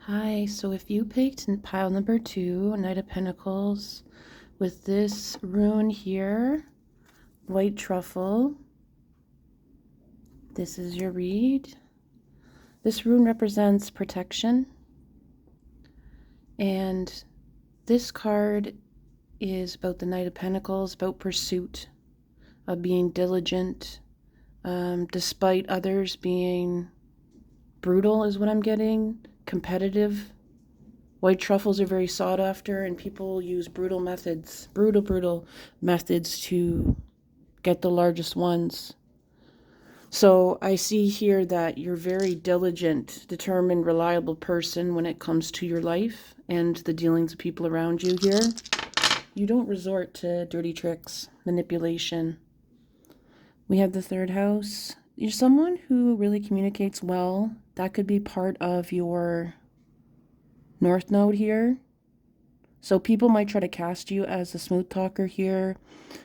Hi, so if you picked pile number 2, Knight of Pentacles, with this rune here, white truffle, this is your read. This rune represents protection, and this card is about the Knight of Pentacles, about pursuit, of being diligent, despite others being brutal is what I'm getting, competitive. White truffles are very sought after, and people use brutal methods to get the largest ones. So I see here that you're very diligent, determined, reliable person when it comes to your life and the dealings of people around you here. You don't resort to dirty tricks, manipulation. We have the third house. You're someone who really communicates well. That could be part of your North Node here. So people might try to cast you as a smooth talker here.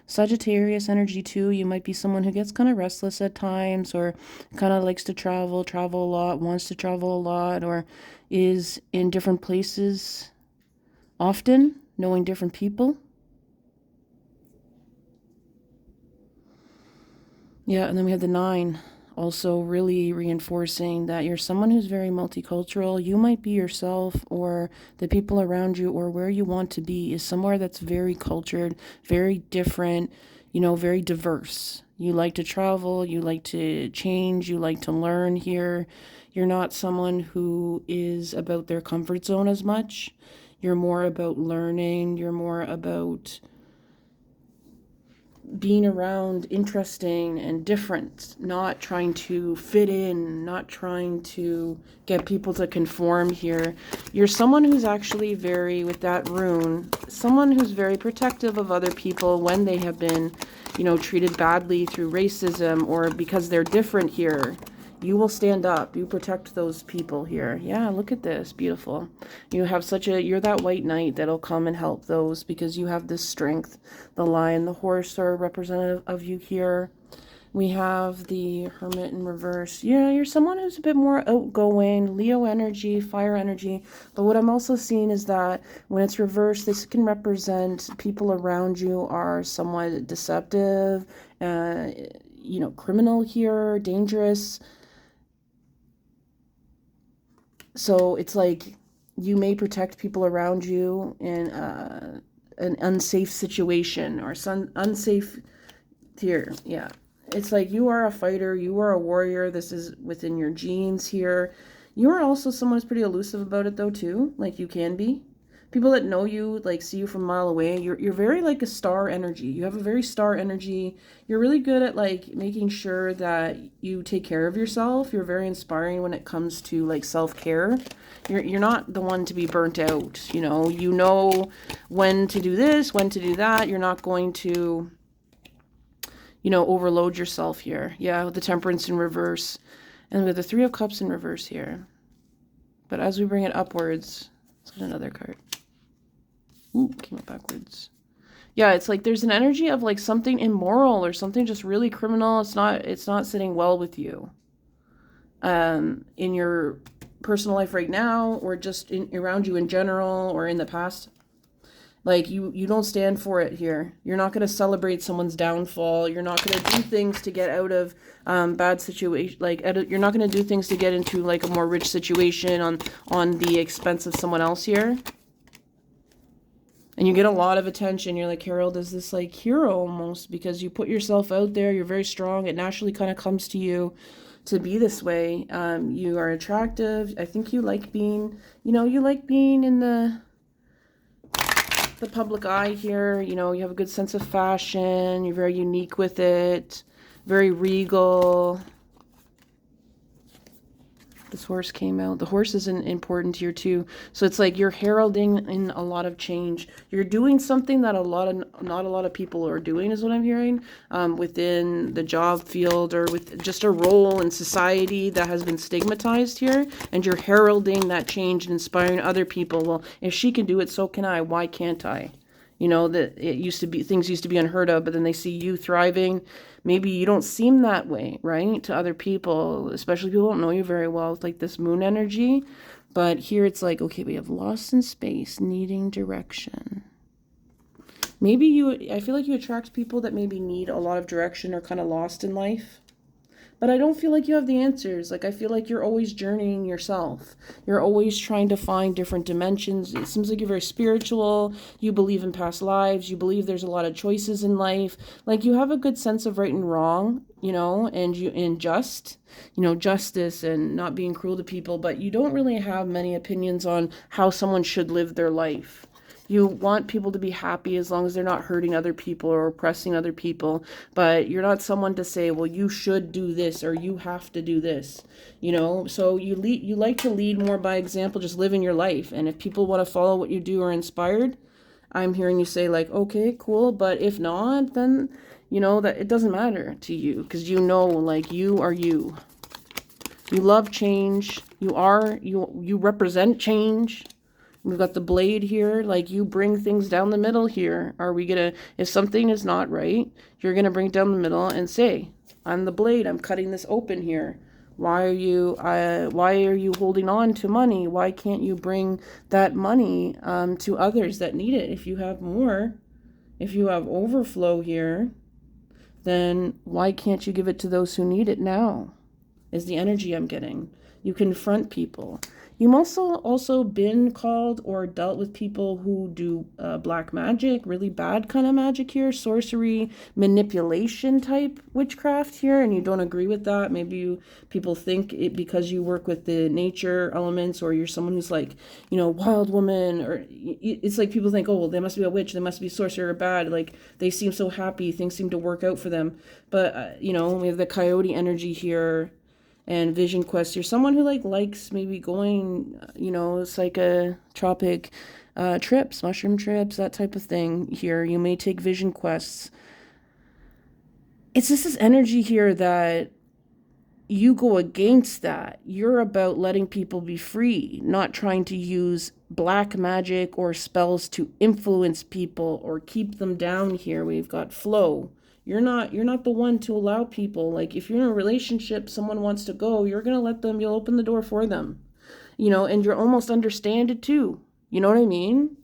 Sagittarius energy too. You might be someone who gets kind of restless at times, or kind of likes to travel a lot, wants to travel a lot, or is in different places often, knowing different people. Yeah, and then we have the 9. Also really reinforcing that you're someone who's very multicultural. You might be yourself, or the people around you, or where you want to be is somewhere that's very cultured, very different, very diverse. You like to travel, you like to change, you like to learn here. You're not someone who is about their comfort zone as much. You're more about learning, you're more about being around interesting and different, not trying to fit in, not trying to get people to conform here. You're someone who's actually very, with that rune, someone who's very protective of other people when they have been, treated badly through racism or because they're different here. You will stand up. You protect those people here. Yeah, look at this. Beautiful. You have you're that white knight that'll come and help those because you have this strength. The lion, the horse are representative of you here. We have the hermit in reverse. Yeah, you're someone who's a bit more outgoing, Leo energy, fire energy. But what I'm also seeing is that when it's reversed, this can represent people around you are somewhat deceptive, criminal here, dangerous. So it's like you may protect people around you in an unsafe situation or some unsafe here. Yeah. It's like you are a fighter. You are a warrior. This is within your genes here. You are also someone who's pretty elusive about it though too. Like you can be. People that know you, like, see you from a mile away. You're very like a star energy. You have a very star energy. You're really good at like making sure that you take care of yourself. You're very inspiring when it comes to like self-care. You're not the one to be burnt out. You know when to do this, when to do that. You're not going to, overload yourself here. Yeah, the Temperance in reverse. And with the 3 of Cups in reverse here. But as we bring it upwards, let's get another card. Ooh, came up backwards. Yeah, it's like there's an energy of like something immoral or something just really criminal. It's not sitting well with you. In your personal life right now, or just around you in general, or in the past. Like you don't stand for it here. You're not going to celebrate someone's downfall. You're not going to do things to get out of bad situation. Like you're not going to do things to get into like a more rich situation on the expense of someone else here. And you get a lot of attention. You're like Harold is this like hero almost because you put yourself out there. You're very strong. It naturally kind of comes to you to be this way. You are attractive. I think you like being, you like being in the public eye here. You have a good sense of fashion. You're very unique with it. Very regal. This horse came out. The horse is important here too. So it's like you're heralding in a lot of change. You're doing something that not a lot of people are doing, is what I'm hearing, within the job field or with just a role in society that has been stigmatized here. And you're heralding that change and inspiring other people. Well, if she can do it, so can I. Why can't I? That things used to be unheard of, but then they see you thriving. Maybe you don't seem that way, right? To other people, especially people who don't know you very well, with like this moon energy. But here it's like, okay, we have lost in space, needing direction. Maybe I feel like you attract people that maybe need a lot of direction or kind of lost in life. But I don't feel like you have the answers. Like, I feel like you're always journeying yourself. You're always trying to find different dimensions. It seems like you're very spiritual. You believe in past lives. You believe there's a lot of choices in life. Like, you have a good sense of right and wrong, you know, and justice and not being cruel to people. But you don't really have many opinions on how someone should live their life. You want people to be happy as long as they're not hurting other people or oppressing other people. But you're not someone to say, well, you should do this or you have to do this, you know? So you like to lead more by example, just living your life. And if people want to follow what you do or inspired, I'm hearing you say like, okay, cool. But if not, then, you know, that it doesn't matter to you because you know, like, you are you. You love change. You represent change. We've got the blade here, like you bring things down the middle here. Are we gonna, if something is not right, you're gonna bring it down the middle and say, I'm the blade, I'm cutting this open here. Why are you holding on to money? Why can't you bring that money to others that need it? If you have more, if you have overflow here, then why can't you give it to those who need it now? Is the energy I'm getting. You confront people. You must also been called or dealt with people who do black magic, really bad kind of magic here, sorcery, manipulation type witchcraft here, and you don't agree with that. Maybe people think it because you work with the nature elements, or you're someone who's like, you know, wild woman, or it's like people think, oh, well, they must be a witch, they must be a sorcerer or bad. Like, they seem so happy, things seem to work out for them. But, you know, we have the coyote energy here. And vision quests. You're someone who likes maybe going, you know, psychotropic trips, mushroom trips, that type of thing here. You may take vision quests. It's just this energy here that you go against that. You're about letting people be free, not trying to use black magic or spells to influence people or keep them down here. We've got flow. You're not the one to allow people, like if you're in a relationship, someone wants to go, you're going to let them, you'll open the door for them, you know, and you're almost understand it too. You know what I mean?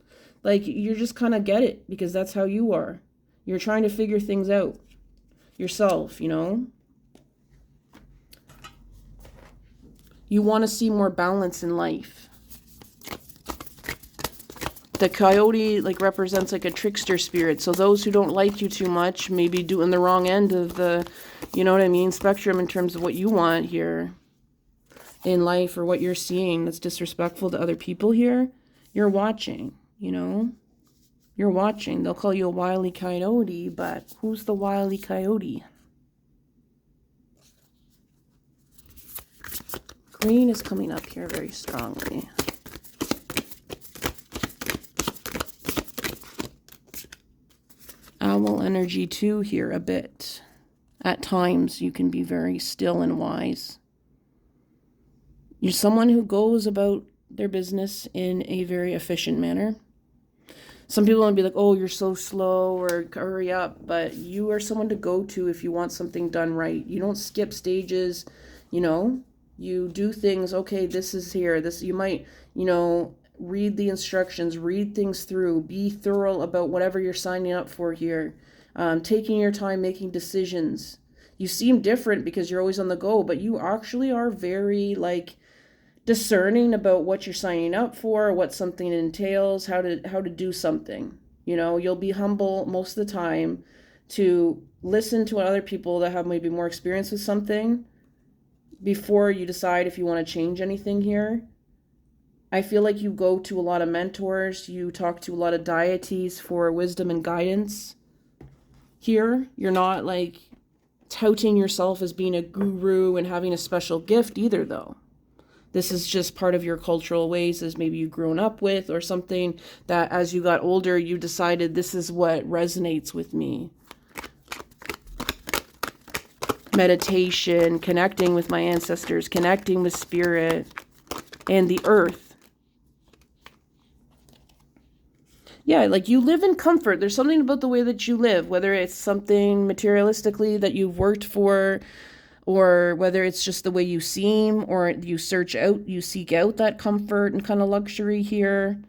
Like, you just kind of get it because that's how you are. You're trying to figure things out yourself, you know? You want to see more balance in life. The coyote represents a trickster spirit. So those who don't like you too much may be doing the wrong end of the, you know what I mean, spectrum in terms of what you want here in life or what you're seeing that's disrespectful to other people here. You're watching, you know, you're watching. They'll call you a wily coyote, but who's the wily coyote? Green is coming up here very strongly. Owl energy too here a bit. At times you can be very still and wise. You're someone who goes about their business in a very efficient manner. Some people want to be like, oh, you're so slow, or hurry up, but you are someone to go to if you want something done right. You don't skip stages, you know. You do things, okay, this is here. This, you might, you know, read the instructions, read things through, be thorough about whatever you're signing up for here. Taking your time, making decisions. You seem different because you're always on the go, but you actually are very discerning about what you're signing up for, what something entails, how to do something. You know, you'll be humble most of the time to listen to other people that have maybe more experience with something before you decide if you want to change anything here. I feel like you go to a lot of mentors, you talk to a lot of deities for wisdom and guidance. Here, you're not touting yourself as being a guru and having a special gift either, though. This is just part of your cultural ways as maybe you've grown up with, or something that as you got older, you decided this is what resonates with me. Meditation, connecting with my ancestors, connecting with spirit and the earth. Yeah, you live in comfort. There's something about the way that you live, whether it's something materialistically that you've worked for or whether it's just the way you seem, or you seek out that comfort and kind of luxury here.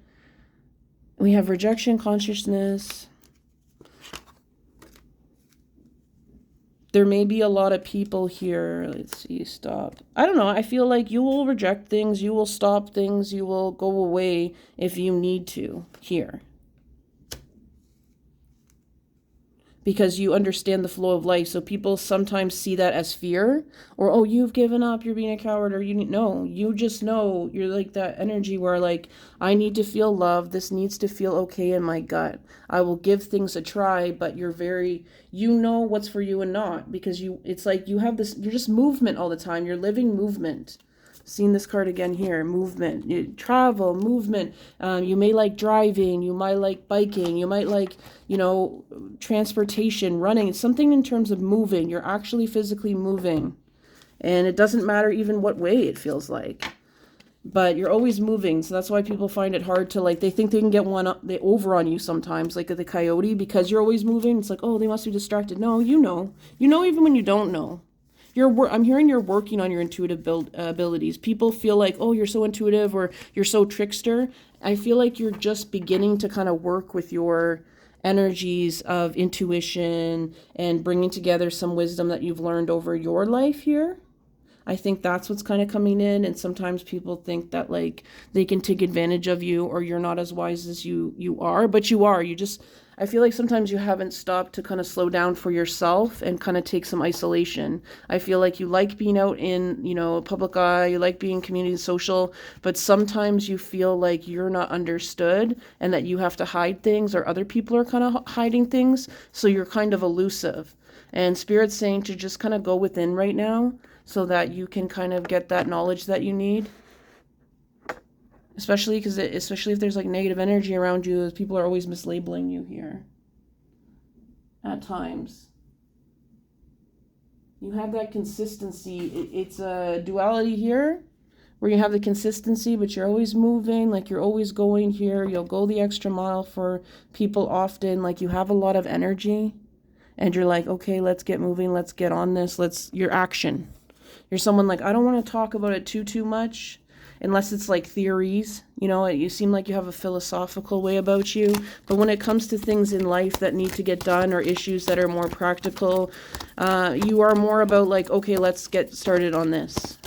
We have rejection consciousness. There may be a lot of people here. Let's see, stop. I don't know. I feel like you will reject things. You will stop things. You will go away if you need to here. Because you understand the flow of life. So people sometimes see that as fear, or, oh, you've given up, you're being a coward, or no, you just know, you're like that energy where like, I need to feel love. This needs to feel okay in my gut. I will give things a try, but you know what's for you and not, because it's like you have this, you're just movement all the time. You're living movement. Seen this card again here, movement, travel, movement. You may like driving, you might like biking, you might like, transportation, running. It's something in terms of moving. You're actually physically moving. And it doesn't matter even what way it feels like. But you're always moving. So that's why people find it hard to they think they can get over on you sometimes, like the coyote, because you're always moving. It's like, oh, they must be distracted. No, you know even when you don't know. I'm hearing you're working on your intuitive abilities. People feel like, oh, you're so intuitive, or you're so trickster. I feel like you're just beginning to kind of work with your energies of intuition and bringing together some wisdom that you've learned over your life here. I think that's what's kind of coming in. And sometimes people think that they can take advantage of you, or you're not as wise as you are, but you are. I feel like sometimes you haven't stopped to kind of slow down for yourself and kind of take some isolation. I feel like you like being out in, public eye, you like being community social, but sometimes you feel like you're not understood and that you have to hide things, or other people are kind of hiding things. So you're kind of elusive. And Spirit's saying to just kind of go within right now so that you can kind of get that knowledge that you need. Especially if there's negative energy around you, people are always mislabeling you here. At times. You have that consistency. It's a duality here, where you have the consistency, but you're always moving, you're always going here. You'll go the extra mile for people often. You have a lot of energy, and you're like, okay, let's get moving. Let's get on this. Your action. You're someone I don't want to talk about it too much. Unless it's theories, you seem like you have a philosophical way about you. But when it comes to things in life that need to get done, or issues that are more practical, you are more about okay, let's get started on this.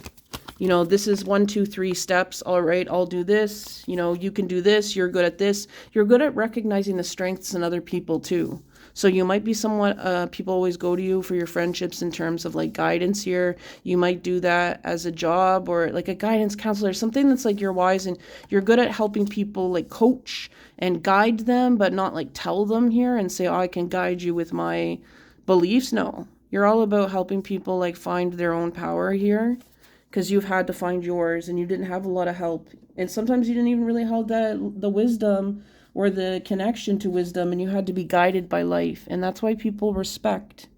This is 1, 2, 3 steps. All right, I'll do this. You can do this. You're good at this. You're good at recognizing the strengths in other people too. So you might be somewhat, people always go to you for your friendships in terms of guidance here. You might do that as a job, or a guidance counselor, something that's you're wise, and you're good at helping people coach and guide them, but not tell them here and say, oh, I can guide you with my beliefs. No, you're all about helping people find their own power here, because you've had to find yours and you didn't have a lot of help. And sometimes you didn't even really have the wisdom or the connection to wisdom, and you had to be guided by life. And that's why people respect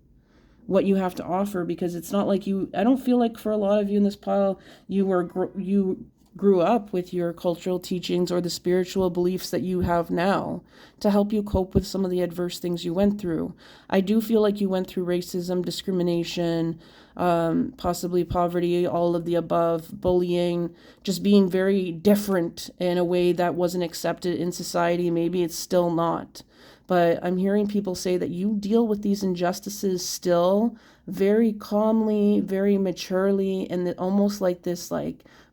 what you have to offer, because it's not I don't feel like for a lot of you in this pile, you grew up with your cultural teachings or the spiritual beliefs that you have now to help you cope with some of the adverse things you went through. I do feel like you went through racism, discrimination, possibly poverty, all of the above, bullying, just being very different in a way that wasn't accepted in society. Maybe it's still not. But I'm hearing people say that you deal with these injustices still very calmly, very maturely, and almost this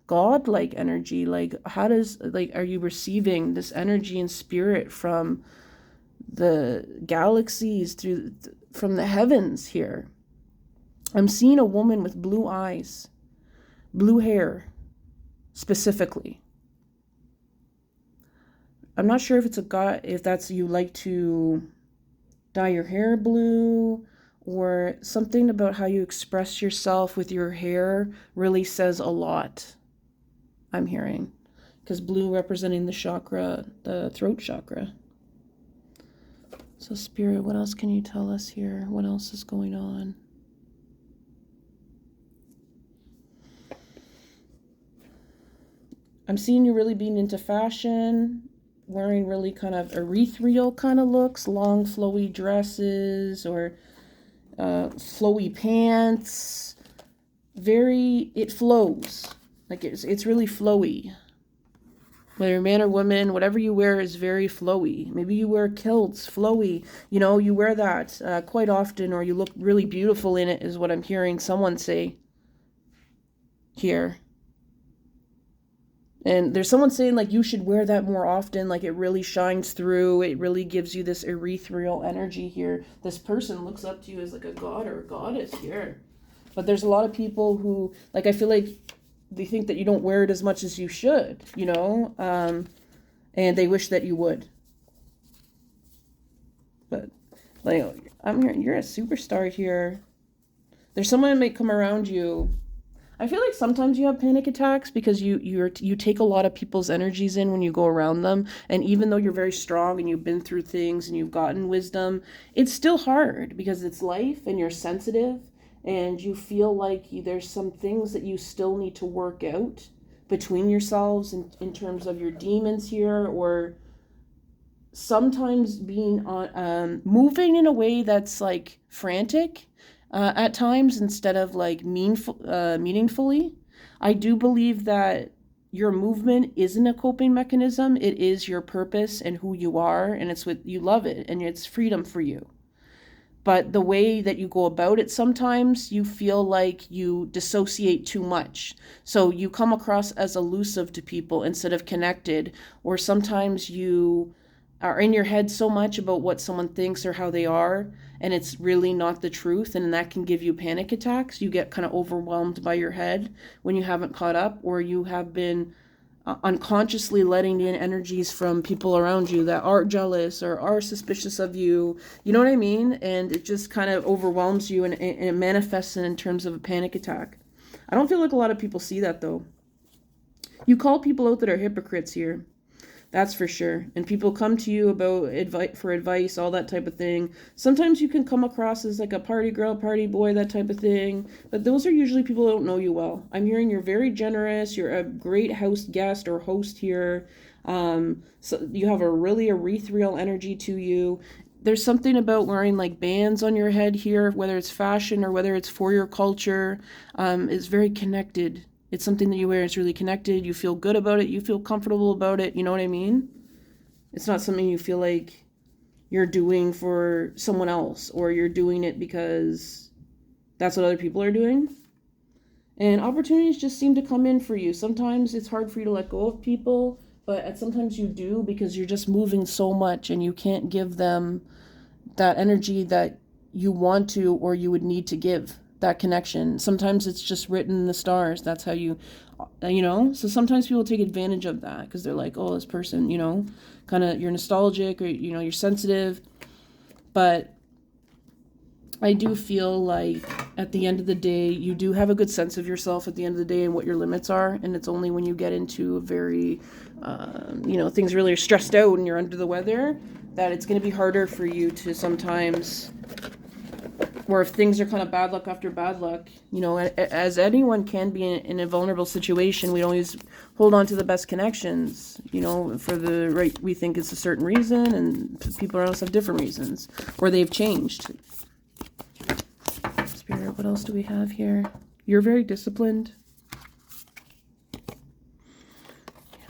godlike energy. How does are you receiving this energy and spirit from the galaxies, from the heavens here? I'm seeing a woman with blue eyes, blue hair, specifically. I'm not sure if it's a guy, if that's you like to dye your hair blue, or something about how you express yourself with your hair really says a lot. I'm hearing, because blue representing the chakra, the throat chakra. So Spirit, what else can you tell us here? What else is going on? I'm seeing you really being into fashion, wearing really kind of ethereal kind of looks, long flowy dresses, or flowy pants, it flows. Like it's really flowy. Whether you're man or woman, whatever you wear is very flowy. Maybe you wear kilts, flowy. You know, you wear that quite often, or you look really beautiful in it, is what I'm hearing someone say here. And there's someone saying, like, you should wear that more often. Like, it really shines through. It really gives you this ethereal energy here. This person looks up to you as, like, a god or a goddess here. But there's a lot of people who, like, I feel like they think that you don't wear it as much as you should, you know, and they wish that you would. But, like, I'm hearing you're a superstar here. There's someone that might come around you. I feel like sometimes you have panic attacks because you take a lot of people's energies in when you go around them, and even though you're very strong and you've been through things and you've gotten wisdom, it's still hard because it's life and you're sensitive. And you feel like there's some things that you still need to work out between yourselves in terms of your demons here, or sometimes being on moving in a way that's like frantic at times instead of like meaningfully. I do believe that your movement isn't a coping mechanism. It is your purpose and who you are, and it's what you love it, and it's freedom for you. But the way that you go about it, sometimes you feel like you dissociate too much. So you come across as elusive to people instead of connected. Or sometimes you are in your head so much about what someone thinks or how they are, and it's really not the truth. And that can give you panic attacks. You get kind of overwhelmed by your head when you haven't caught up, or you have been unconsciously letting in energies from people around you that are jealous or are suspicious of you. You know what I mean? And it just kind of overwhelms you, and it manifests in terms of a panic attack. I don't feel like a lot of people see that, though. You call people out that are hypocrites here. That's for sure. And people come to you about advice, all that type of thing. Sometimes you can come across as like a party girl, party boy, that type of thing. But those are usually people who don't know you well. I'm hearing you're very generous. You're a great house guest or host here. So you have a really ethereal energy to you. There's something about wearing like bands on your head here, whether it's fashion or whether it's for your culture. It's very connected. It's something that you wear. It's really connected. You feel good about it. You feel comfortable about it. You know what I mean? It's not something you feel like you're doing for someone else, or you're doing it because that's what other people are doing. And opportunities just seem to come in for you. Sometimes it's hard for you to let go of people, but sometimes you do because you're just moving so much and you can't give them that energy that you want to or you would need to give. That connection. Sometimes it's just written in the stars. That's how you know? So sometimes people take advantage of that because they're like, oh, this person, you know, kind of, you're nostalgic or, you know, you're sensitive. But I do feel like at the end of the day, you do have a good sense of yourself at the end of the day and what your limits are. And it's only when you get into a very, you know, things really are stressed out and you're under the weather that it's going to be harder for you to sometimes, or if things are kind of bad luck after bad luck, you know, as anyone can be in a vulnerable situation, we always hold on to the best connections, you know, for the right, we think it's a certain reason, and people around us have different reasons, or they've changed. Spirit, what else do we have here? You're very disciplined.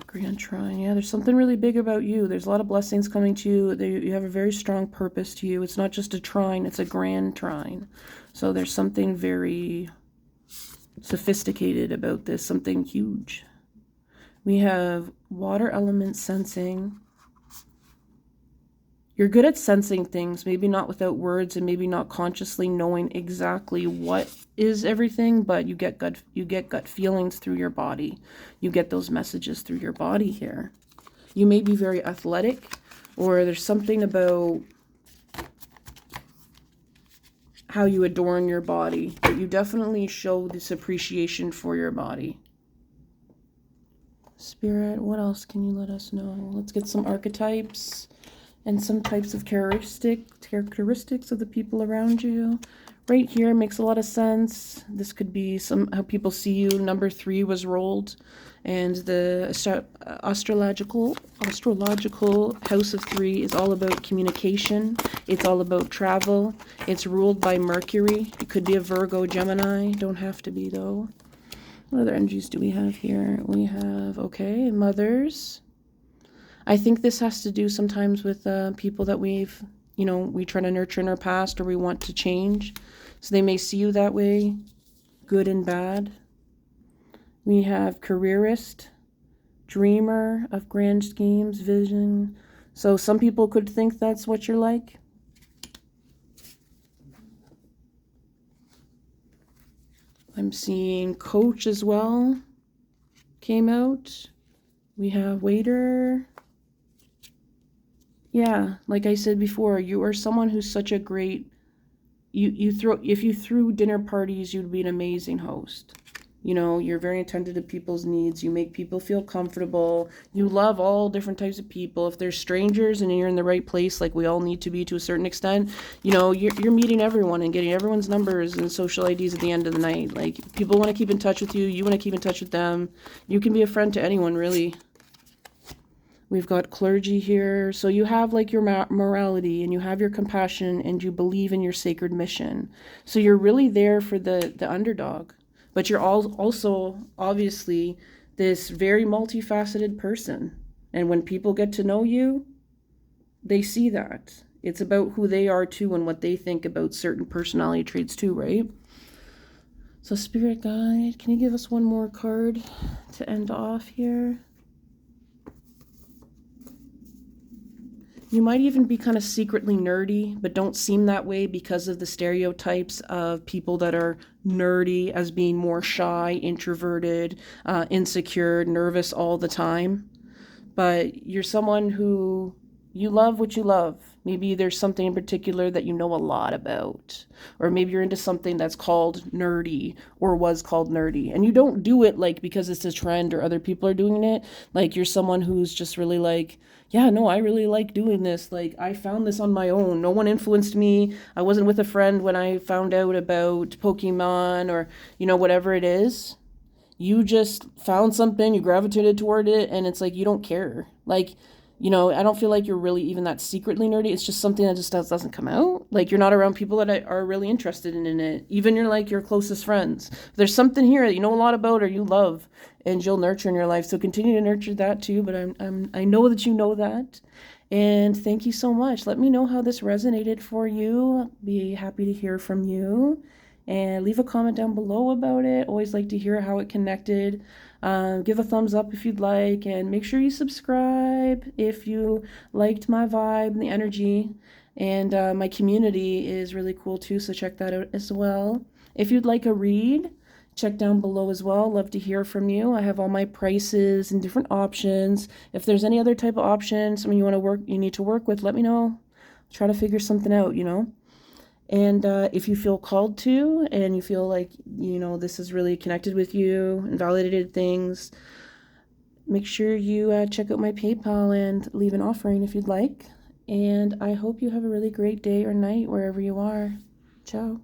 Grand Trine. Yeah, there's something really big about you. There's a lot of blessings coming to you. You have a very strong purpose to you. It's not just a trine, it's a grand trine. So there's something very sophisticated about this, something huge. We have water element sensing. You're good at sensing things, maybe not without words and maybe not consciously knowing exactly what is everything, but you get gut feelings through your body. You get those messages through your body here. You may be very athletic, or there's something about how you adorn your body, but you definitely show this appreciation for your body. Spirit, what else can you let us know? Let's get some archetypes and some types of characteristics of the people around you. right here makes a lot of sense. This could be how people see you. Number 3 was rolled, and the astrological house of 3 is all about communication. It's all about travel. It's ruled by Mercury. It could be a Virgo, Gemini. Don't have to be though. What other energies do we have here? We have, okay, mothers. I think this has to do sometimes with people that we try to nurture in our past, or we want to change. So they may see you that way, good and bad. We have careerist, dreamer of grand schemes, vision. So some people could think that's what you're like. I'm seeing coach as well, came out. We have waiter. Yeah, like I said before, you are someone who's such a great, if you threw dinner parties, you'd be an amazing host. You know, you're very attentive to people's needs. You make people feel comfortable. You love all different types of people. If there's strangers and you're in the right place, like we all need to be to a certain extent, you know, you're meeting everyone and getting everyone's numbers and social IDs at the end of the night. Like, people want to keep in touch with you. You want to keep in touch with them. You can be a friend to anyone, really. We've got clergy here. So you have like your morality, and you have your compassion, and you believe in your sacred mission. So you're really there for the underdog. But you're also obviously this very multifaceted person. And when people get to know you, they see that. It's about who they are too, and what they think about certain personality traits too, right? So Spirit Guide, can you give us one more card to end off here? You might even be kind of secretly nerdy, but don't seem that way because of the stereotypes of people that are nerdy as being more shy, introverted, insecure, nervous all the time. But you're someone who, you love what you love. Maybe there's something in particular that you know a lot about. Or maybe you're into something that's called nerdy, or was called nerdy. And you don't do it like because it's a trend or other people are doing it. Like, you're someone who's just really like, yeah, no, I really like doing this. Like, I found this on my own. No one influenced me. I wasn't with a friend when I found out about Pokemon, or, you know, whatever it is. You just found something, you gravitated toward it, and it's like you don't care. Like, you know, I don't feel like you're really even that secretly nerdy. It's just something that just doesn't come out. Like, you're not around people that are really interested in it. Even your closest friends. There's something here that you know a lot about, or you love, and you'll nurture in your life. So continue to nurture that too. But I know that you know that. And thank you so much. Let me know how this resonated for you. Be happy to hear from you. And leave a comment down below about it. Always like to hear how it connected. Give a thumbs up if you'd like, and make sure you subscribe if you liked my vibe and the energy. And my community is really cool too, so check that out as well. If you'd like a read, check down below as well. Love to hear from you. I have all my prices and different options. If there's any other type of option, something you need to work with, let me know. Try to figure something out, you know. And if you feel called to, and you feel like, you know, this is really connected with you and validated things, make sure you check out my PayPal and leave an offering if you'd like. And I hope you have a really great day or night wherever you are. Ciao.